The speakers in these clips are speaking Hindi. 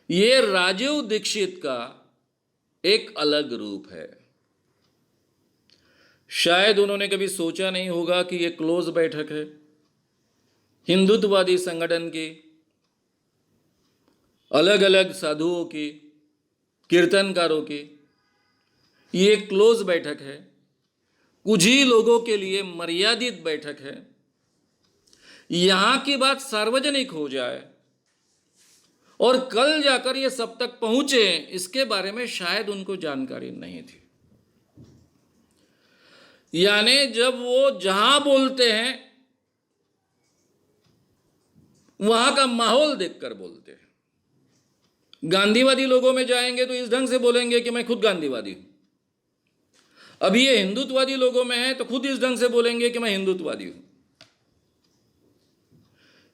ये राजीव दीक्षित का एक अलग रूप है। शायद उन्होंने कभी सोचा नहीं होगा कि ये क्लोज बैठक है हिंदुत्ववादी संगठन की, अलग अलग साधुओं की, कीर्तनकारों की। ये क्लोज बैठक है, कुछ ही लोगों के लिए मर्यादित बैठक है। यहां की बात सार्वजनिक हो जाए और कल जाकर ये सब तक पहुंचे, इसके बारे में शायद उनको जानकारी नहीं थी। यानी जब वो जहां बोलते हैं वहां का माहौल देखकर बोलते हैं। गांधीवादी लोगों में जाएंगे तो इस ढंग से बोलेंगे कि मैं खुद गांधीवादी हूं। अभी ये हिंदुत्ववादी लोगों में है तो खुद इस ढंग से बोलेंगे कि मैं हिंदुत्ववादी हूं।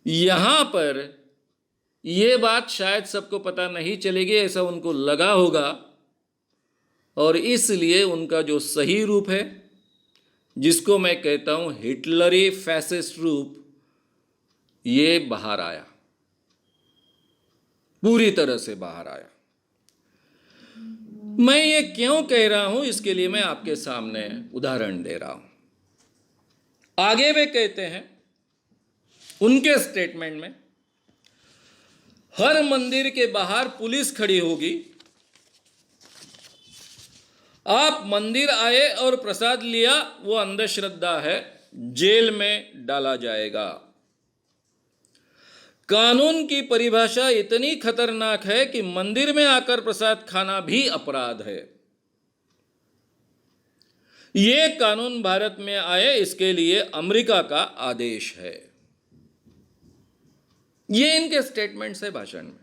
यहां पर यह बात शायद सबको पता नहीं चलेगी, ऐसा उनको लगा होगा, और इसलिए उनका जो सही रूप है, जिसको मैं कहता हूं हिटलरी फैसिस्ट रूप, ये बाहर आया, पूरी तरह से बाहर आया। मैं ये क्यों कह रहा हूं, इसके लिए मैं आपके सामने उदाहरण दे रहा हूं। आगे वे कहते हैं उनके स्टेटमेंट में, हर मंदिर के बाहर पुलिस खड़ी होगी, आप मंदिर आए और प्रसाद लिया, वो अंधश्रद्धा है, जेल में डाला जाएगा। कानून की परिभाषा इतनी खतरनाक है कि मंदिर में आकर प्रसाद खाना भी अपराध है। यह कानून भारत में आए, इसके लिए अमेरिका का आदेश है। ये इनके स्टेटमेंट्स है भाषण में।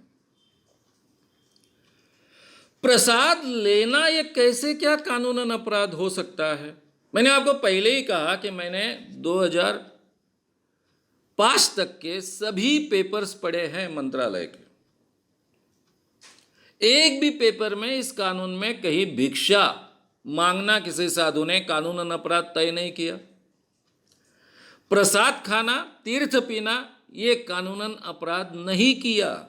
प्रसाद लेना ये कैसे क्या कानूनन अपराध हो सकता है? मैंने आपको पहले ही कहा कि मैंने 2005 तक के सभी पेपर्स पढ़े हैं मंत्रालय के। एक भी पेपर में इस कानून में कहीं भिक्षा मांगना किसी साधु ने कानूनन अपराध तय नहीं किया। प्रसाद खाना, तीर्थ पीना, ये कानूनन अपराध नहीं किया,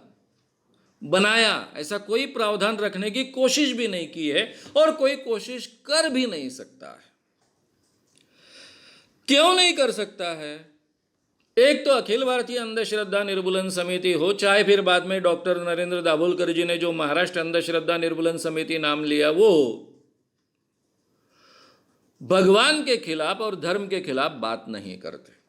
बनाया, ऐसा कोई प्रावधान रखने की कोशिश भी नहीं की है और कोई कोशिश कर भी नहीं सकता है। क्यों नहीं कर सकता है? एक तो अखिल भारतीय अंधश्रद्धा निर्मूलन समिति हो, चाहे फिर बाद में डॉक्टर नरेंद्र दाभोलकर जी ने जो महाराष्ट्र अंधश्रद्धा निर्मूलन समिति नाम लिया, वो भगवान के खिलाफ और धर्म के खिलाफ बात नहीं करते।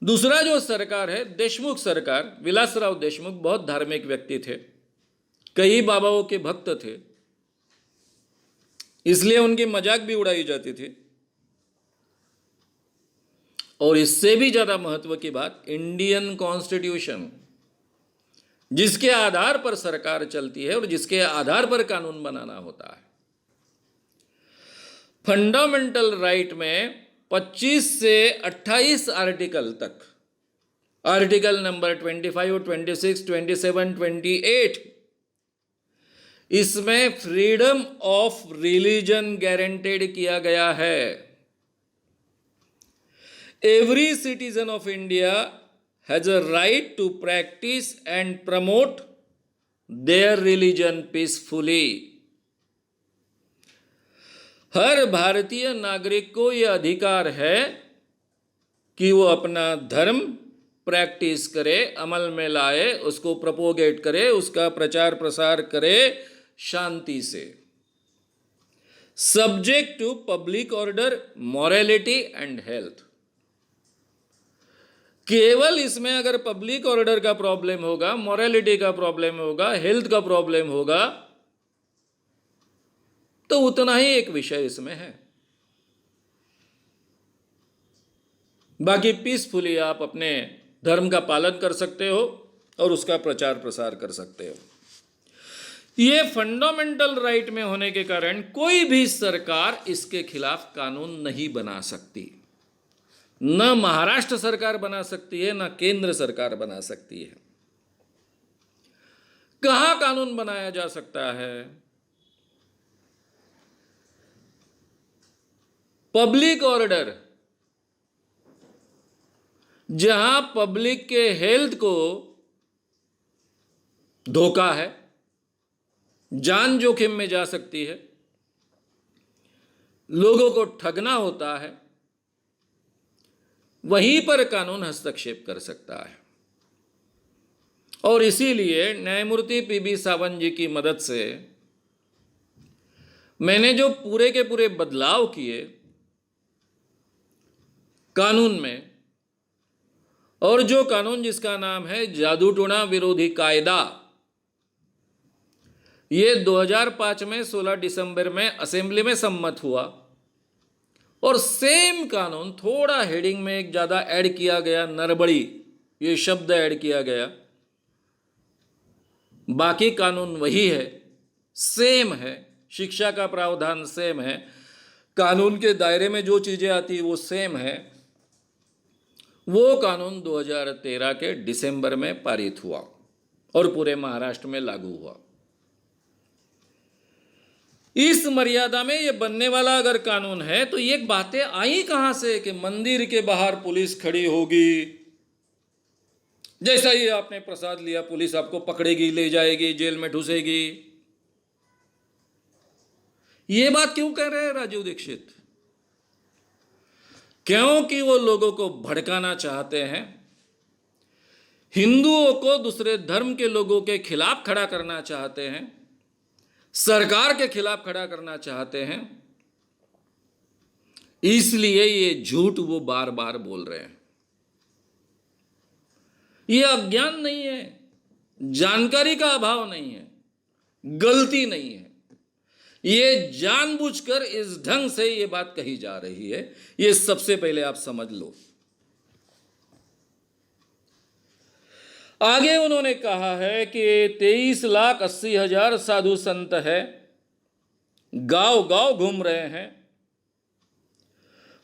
दूसरा जो सरकार है, देशमुख सरकार, विलासराव देशमुख बहुत धार्मिक व्यक्ति थे, कई बाबाओं के भक्त थे, इसलिए उनकी मजाक भी उड़ाई जाती थी। और इससे भी ज्यादा महत्व की बात, इंडियन कॉन्स्टिट्यूशन, जिसके आधार पर सरकार चलती है और जिसके आधार पर कानून बनाना होता है। फंडामेंटल राइट में 25 से 28 आर्टिकल तक, आर्टिकल नंबर 25, 26, 27, 28, इसमें फ्रीडम ऑफ रिलीजन गारंटेड किया गया है। Every citizen of India has a right to practice and promote their religion peacefully. हर भारतीय नागरिक को यह अधिकार है कि वो अपना धर्म प्रैक्टिस करे, अमल में लाए, उसको प्रोपोगेट करे, उसका प्रचार प्रसार करे शांति से, subject to public order, morality and health. केवल इसमें अगर पब्लिक ऑर्डर का प्रॉब्लम होगा, मॉरलिटी का प्रॉब्लम होगा, हेल्थ का प्रॉब्लम होगा, तो उतना ही एक विषय इसमें है। बाकी पीसफुली आप अपने धर्म का पालन कर सकते हो और उसका प्रचार प्रसार कर सकते हो। ये फंडामेंटल राइट में होने के कारण कोई भी सरकार इसके खिलाफ कानून नहीं बना सकती। न महाराष्ट्र सरकार बना सकती है, न केंद्र सरकार बना सकती है। कहां कानून बनाया जा सकता है? पब्लिक ऑर्डर, जहां पब्लिक के हेल्थ को धोखा है, जान जोखिम में जा सकती है, लोगों को ठगना होता है, वहीं पर कानून हस्तक्षेप कर सकता है। और इसीलिए न्यायमूर्ति पीबी सावंत जी की मदद से मैंने जो पूरे के पूरे बदलाव किए कानून में, और जो कानून जिसका नाम है जादू टोना विरोधी कायदा, ये 2005 में 16 दिसंबर में असेंबली में सम्मत हुआ। और सेम कानून थोड़ा हेडिंग में एक ज़्यादा ऐड किया गया, नरबड़ी ये शब्द ऐड किया गया, बाकी कानून वही है, सेम है, शिक्षा का प्रावधान सेम है, कानून के दायरे में जो चीज़ें आती वो सेम है। वो कानून 2013 के दिसंबर में पारित हुआ और पूरे महाराष्ट्र में लागू हुआ। इस मर्यादा में ये बनने वाला अगर कानून है तो ये बातें आई कहां से कि मंदिर के बाहर पुलिस खड़ी होगी, जैसा ही आपने प्रसाद लिया पुलिस आपको पकड़ेगी, ले जाएगी, जेल में ठूसेगी। ये बात क्यों कह रहे हैं राजीव दीक्षित? क्योंकि वो लोगों को भड़काना चाहते हैं, हिंदुओं को दूसरे धर्म के लोगों के खिलाफ खड़ा करना चाहते हैं, सरकार के खिलाफ खड़ा करना चाहते हैं। इसलिए ये झूठ वो बार बार बोल रहे हैं। ये अज्ञान नहीं है, जानकारी का अभाव नहीं है, गलती नहीं है, ये जानबूझकर इस ढंग से ये बात कही जा रही है। ये सबसे पहले आप समझ लो। आगे उन्होंने कहा है कि 23,80,000 साधु संत है, गांव गांव घूम रहे हैं,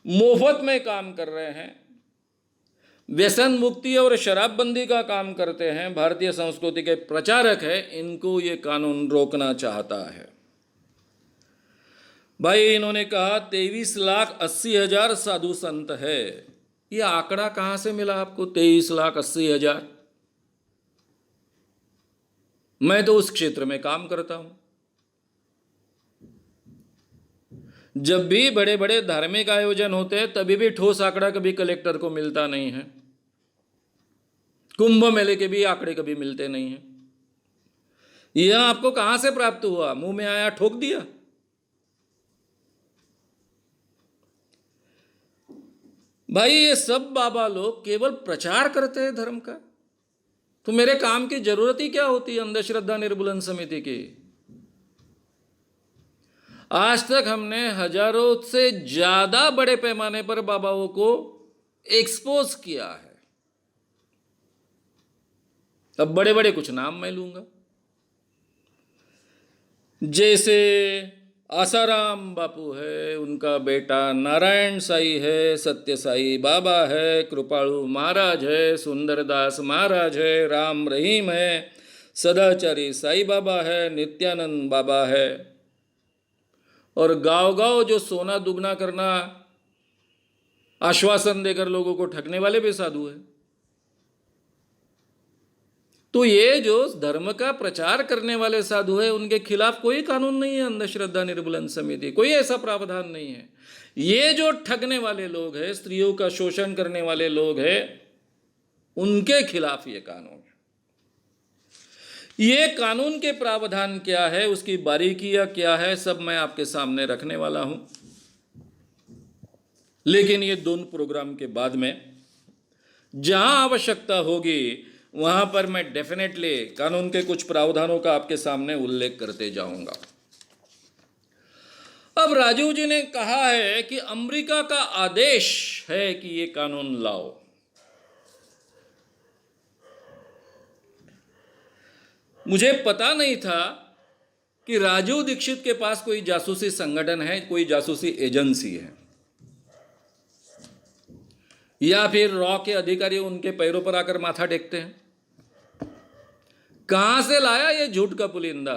मुफ्त में काम कर रहे हैं, व्यसन मुक्ति और शराबबंदी का काम करते हैं, भारतीय संस्कृति के प्रचारक है, इनको ये कानून रोकना चाहता है। भाई इन्होंने कहा 23,80,000 साधु संत है। ये आंकड़ा कहां से मिला आपको 23,80,000? मैं तो उस क्षेत्र में काम करता हूं। जब भी बड़े बड़े धार्मिक आयोजन होते हैं तभी भी ठोस आंकड़ा कभी कलेक्टर को मिलता नहीं है, कुंभ मेले के भी आंकड़े कभी मिलते नहीं हैं। यह आपको कहां से प्राप्त हुआ? मुंह में आया ठोक दिया? भाई ये सब बाबा लोग केवल प्रचार करते हैं धर्म का, तो मेरे काम की जरूरत ही क्या होती है अंधश्रद्धा निर्मूलन समिति की? आज तक हमने हजारों से ज्यादा बड़े पैमाने पर बाबाओं को एक्सपोज किया है। अब बड़े बड़े कुछ नाम मैं लूंगा, जैसे आसाराम बापू है, उनका बेटा नारायण साई है, सत्य साई बाबा है, कृपालु महाराज है, सुंदरदास महाराज है, राम रहीम है, सदाचारी साई बाबा है, नित्यानंद बाबा है। और गांव गांव जो सोना दुगना करना आश्वासन देकर लोगों को ठगने वाले भी साधु हैं। तो ये जो धर्म का प्रचार करने वाले साधु है उनके खिलाफ कोई कानून नहीं है, अंधश्रद्धा निर्मूलन समिति कोई ऐसा प्रावधान नहीं है। ये जो ठगने वाले लोग हैं, स्त्रियों का शोषण करने वाले लोग हैं, उनके खिलाफ ये कानून है। ये कानून के प्रावधान क्या है, उसकी बारीकियां क्या है, सब मैं आपके सामने रखने वाला हूं। लेकिन ये दोनों प्रोग्राम के बाद में जहां आवश्यकता होगी वहां पर मैं डेफिनेटली कानून के कुछ प्रावधानों का आपके सामने उल्लेख करते जाऊंगा। अब राजीव जी ने कहा है कि अमेरिका का आदेश है कि ये कानून लाओ। मुझे पता नहीं था कि राजीव दीक्षित के पास कोई जासूसी संगठन है, कोई जासूसी एजेंसी है, या फिर रॉ के अधिकारी उनके पैरों पर आकर माथा टेकते हैं। कहां से लाया ये झूठ का पुलिंदा?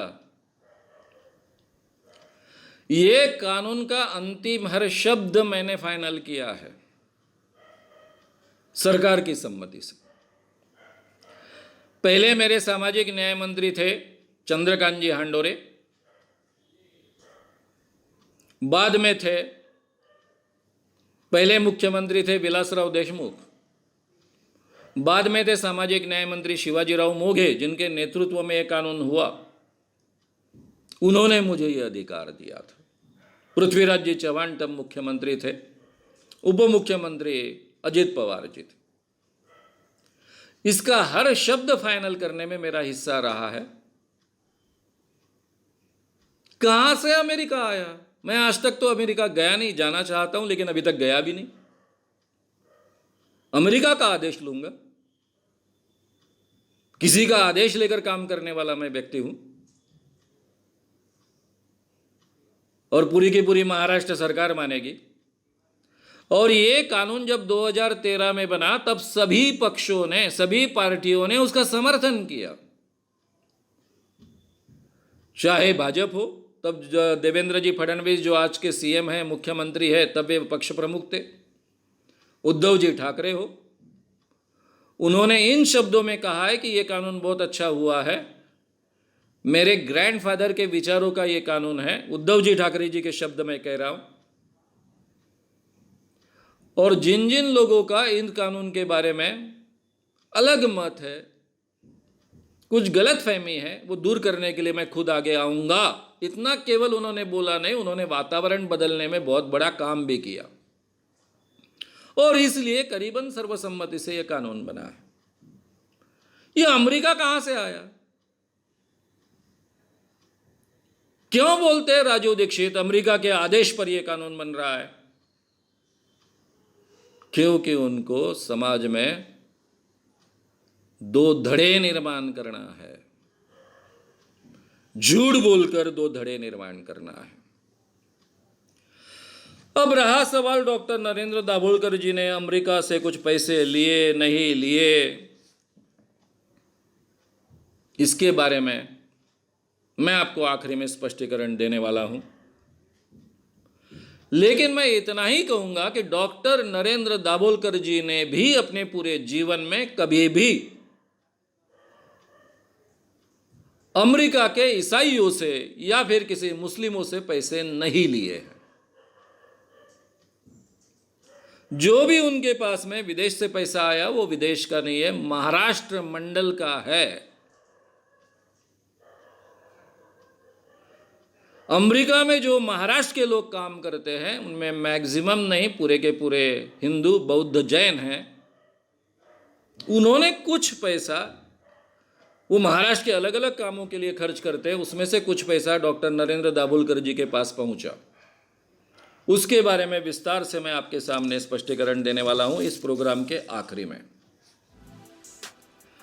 ये कानून का अंतिम हर शब्द मैंने फाइनल किया है सरकार की सम्मति से। पहले मेरे सामाजिक न्याय मंत्री थे चंद्रकांत जी हांडोरे, बाद में थे, पहले मुख्यमंत्री थे विलासराव देशमुख, बाद में थे सामाजिक न्याय मंत्री शिवाजीराव मोघे, जिनके नेतृत्व में यह कानून हुआ। उन्होंने मुझे यह अधिकार दिया था। पृथ्वीराज जी चौहान तब मुख्यमंत्री थे, उप मुख्यमंत्री अजित पवार जी थे। इसका हर शब्द फाइनल करने में मेरा हिस्सा रहा है। कहां से अमेरिका आया? मैं आज तक तो अमेरिका गया नहीं, जाना चाहता हूं लेकिन अभी तक गया भी नहीं। अमेरिका का आदेश लूंगा? किसी का आदेश लेकर काम करने वाला मैं व्यक्ति हूं। और पूरी की पूरी महाराष्ट्र सरकार मानेगी। और ये कानून जब 2013 में बना तब सभी पक्षों ने, सभी पार्टियों ने उसका समर्थन किया। चाहे भाजपा हो, तब देवेंद्र जी फडणवीस जो आज के सीएम हैं, मुख्यमंत्री है, तब वे पक्ष प्रमुख थे, उद्धव जी ठाकरे हो, उन्होंने इन शब्दों में कहा है कि यह कानून बहुत अच्छा हुआ है, मेरे ग्रैंडफादर के विचारों का यह कानून है। उद्धव जी ठाकरे जी के शब्द में कह रहा हूं। और जिन जिन लोगों का इन कानून के बारे में अलग मत है, कुछ गलतफहमी है, वो दूर करने के लिए मैं खुद आगे आऊंगा। इतना केवल उन्होंने बोला नहीं, उन्होंने वातावरण बदलने में बहुत बड़ा काम भी किया। और इसलिए करीबन सर्वसम्मति से यह कानून बना है। यह अमेरिका कहां से आया? क्यों बोलते हैं राजू दीक्षित अमेरिका के आदेश पर यह कानून बन रहा है? क्योंकि उनको समाज में दो धड़े निर्माण करना है, झूठ बोलकर दो धड़े निर्माण करना है। अब रहा सवाल डॉक्टर नरेंद्र दाभोलकर जी ने अमेरिका से कुछ पैसे लिए नहीं लिए, इसके बारे में मैं आपको आखिरी में स्पष्टीकरण देने वाला हूं। लेकिन मैं इतना ही कहूंगा कि डॉक्टर नरेंद्र दाभोलकर जी ने भी अपने पूरे जीवन में कभी भी अमेरिका के ईसाइयों से या फिर किसी मुस्लिमों से पैसे नहीं लिए हैं। जो भी उनके पास में विदेश से पैसा आया वो विदेश का नहीं है, महाराष्ट्र मंडल का है। अमेरिका में जो महाराष्ट्र के लोग काम करते हैं उनमें मैक्सिमम नहीं, पूरे के पूरे हिंदू, बौद्ध, जैन हैं। उन्होंने कुछ पैसा वो महाराष्ट्र के अलग अलग कामों के लिए खर्च करते हैं, उसमें से कुछ पैसा डॉक्टर नरेंद्र दाभोलकर जी के पास पहुंचा। उसके बारे में विस्तार से मैं आपके सामने स्पष्टीकरण देने वाला हूं इस प्रोग्राम के आखिरी में।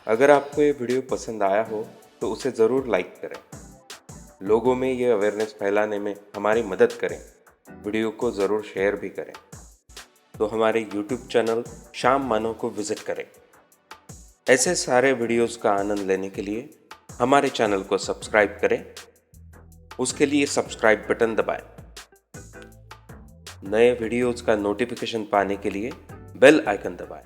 अगर आपको ये वीडियो पसंद आया हो तो उसे ज़रूर लाइक करें, लोगों में ये अवेयरनेस फैलाने में हमारी मदद करें। वीडियो को ज़रूर शेयर भी करें। तो हमारे YouTube चैनल श्याम मानव को विज़िट करें। ऐसे सारे वीडियोस का आनंद लेने के लिए हमारे चैनल को सब्सक्राइब करें। उसके लिए सब्सक्राइब बटन दबाएं। नए वीडियोस का नोटिफिकेशन पाने के लिए बेल आइकन दबाएं।